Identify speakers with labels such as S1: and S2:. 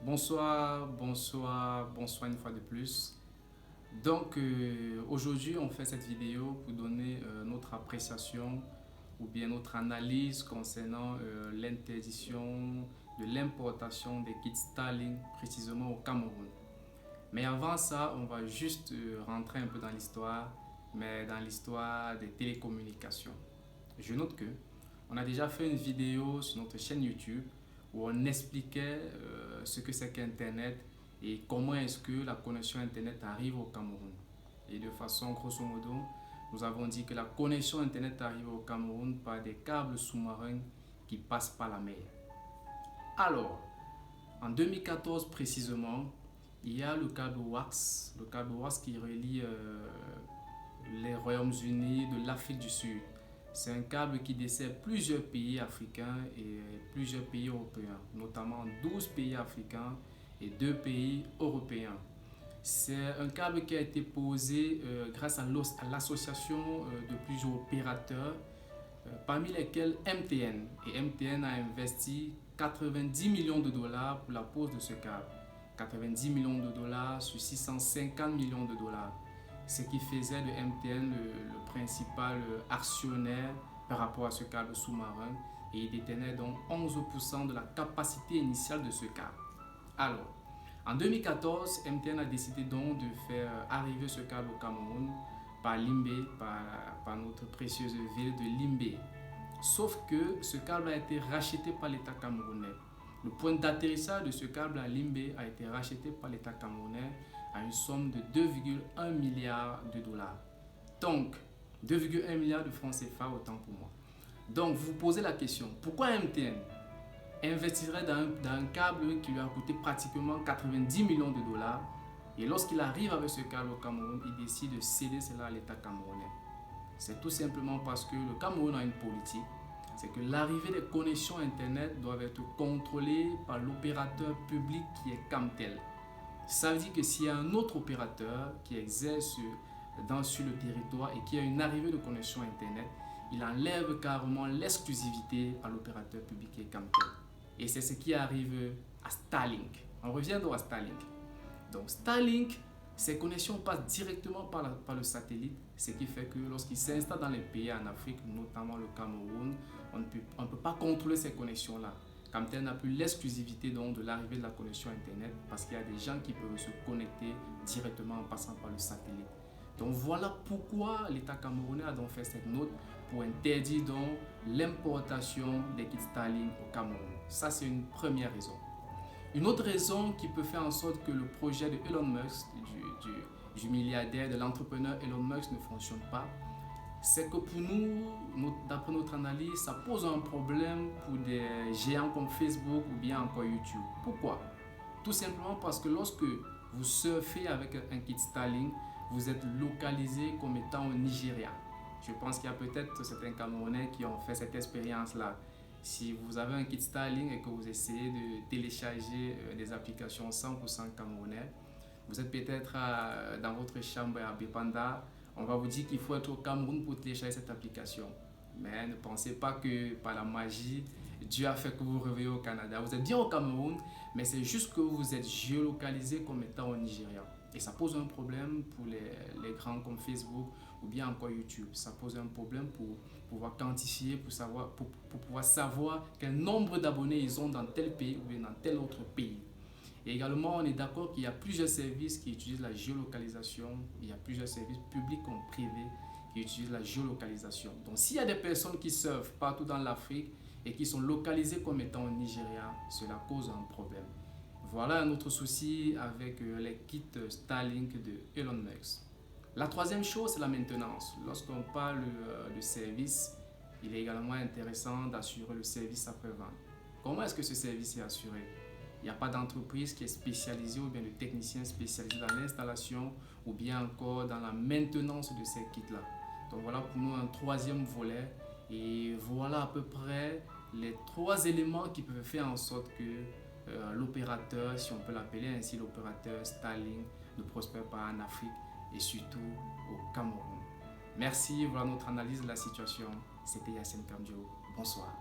S1: Bonsoir une fois de plus. Aujourd'hui, on fait cette vidéo pour donner notre appréciation ou bien notre analyse concernant l'interdiction de l'importation des kits Starlink précisément au Cameroun. Mais avant ça, on va juste rentrer un peu dans l'histoire, mais dans l'histoire des télécommunications. Je note que on a déjà fait une vidéo sur notre chaîne YouTube où on expliquait ce que c'est qu'Internet et comment est-ce que la connexion Internet arrive au Cameroun. Et de façon grosso modo, nous avons dit que la connexion Internet arrive au Cameroun par des câbles sous-marins qui passent par la mer. Alors, en 2014 précisément, il y a le câble WAX qui relie les Royaumes-Unis de l'Afrique du Sud. C'est un câble qui dessert plusieurs pays africains et plusieurs pays européens, notamment 12 pays africains et 2 pays européens. C'est un câble qui a été posé grâce à l'association de plusieurs opérateurs, parmi lesquels MTN. Et MTN a investi 90 millions de dollars pour la pose de ce câble. 90 millions de dollars sur 650 millions de dollars. Ce qui faisait de MTN le principal actionnaire par rapport à ce câble sous-marin et il détenait donc 11% de la capacité initiale de ce câble. Alors, en 2014, MTN a décidé donc de faire arriver ce câble au Cameroun par Limbé, par notre précieuse ville de Limbé. Sauf que ce câble a été racheté par l'État camerounais. Le point d'atterrissage de ce câble à Limbé a été racheté par l'État camerounais à une somme de 2,1 milliards de dollars. Donc, 2,1 milliards de francs CFA, autant pour moi. Donc, vous vous posez la question, pourquoi MTN investirait dans un câble qui lui a coûté pratiquement 90 millions de dollars et lorsqu'il arrive avec ce câble au Cameroun, il décide de céder cela à l'État camerounais? C'est tout simplement parce que le Cameroun a une politique, c'est que l'arrivée des connexions Internet doivent être contrôlées par l'opérateur public qui est Camtel. Ça veut dire que s'il y a un autre opérateur qui exerce sur le territoire et qui a une arrivée de connexion Internet, il enlève carrément l'exclusivité à l'opérateur public qui est Camtel. Et c'est ce qui arrive à Starlink. On revient donc à Starlink. Donc Starlink, ces connexions passent directement par le satellite, ce qui fait que lorsqu'il s'installe dans les pays en Afrique, notamment le Cameroun, on ne peut pas contrôler ces connexions-là. Camtel n'a plus l'exclusivité de l'arrivée de la connexion Internet parce qu'il y a des gens qui peuvent se connecter directement en passant par le satellite. Donc voilà pourquoi l'État camerounais a donc fait cette note pour interdire donc l'importation des kits Starlink au Cameroun. Ça, c'est une première raison. Une autre raison qui peut faire en sorte que le projet de Elon Musk, du milliardaire, de l'entrepreneur Elon Musk ne fonctionne pas, c'est que pour nous, d'après notre analyse, ça pose un problème pour des géants comme Facebook ou bien encore YouTube. Pourquoi? Tout simplement parce que lorsque vous surfez avec un kit Starlink, vous êtes localisé comme étant au Nigeria. Je pense qu'il y a peut-être certains Camerounais qui ont fait cette expérience-là. Si vous avez un kit Starlink et que vous essayez de télécharger des applications 100% camerounais, vous êtes peut-être dans votre chambre à Bipanda, on va vous dire qu'il faut être au Cameroun pour télécharger cette application. Mais ne pensez pas que par la magie, Dieu a fait que vous revenez au Canada. Vous êtes bien au Cameroun, mais c'est juste que vous êtes géolocalisé comme étant au Nigeria. Et ça pose un problème pour les grands comme Facebook ou bien encore YouTube. Ça pose un problème pour pouvoir quantifier, pour pouvoir savoir quel nombre d'abonnés ils ont dans tel pays ou bien dans tel autre pays. Et également, on est d'accord qu'il y a plusieurs services qui utilisent la géolocalisation. Il y a plusieurs services publics comme privés qui utilisent la géolocalisation. Donc, s'il y a des personnes qui surfent partout dans l'Afrique et qui sont localisées comme étant au Nigeria, cela cause un problème. Voilà un autre souci avec les kits Starlink de Elon Musk. La troisième chose, c'est la maintenance. Lorsqu'on parle de service, il est également intéressant d'assurer le service après-vente. Comment est-ce que ce service est assuré? Il n'y a pas d'entreprise qui est spécialisée ou bien de technicien spécialisé dans l'installation ou bien encore dans la maintenance de ces kits-là. Donc voilà pour nous un troisième volet et voilà à peu près les 3 éléments qui peuvent faire en sorte que l'opérateur, si on peut l'appeler ainsi, l'opérateur Starlink ne prospère pas en Afrique et surtout au Cameroun. Merci, voilà notre analyse de la situation. C'était Yassine Kamdio. Bonsoir.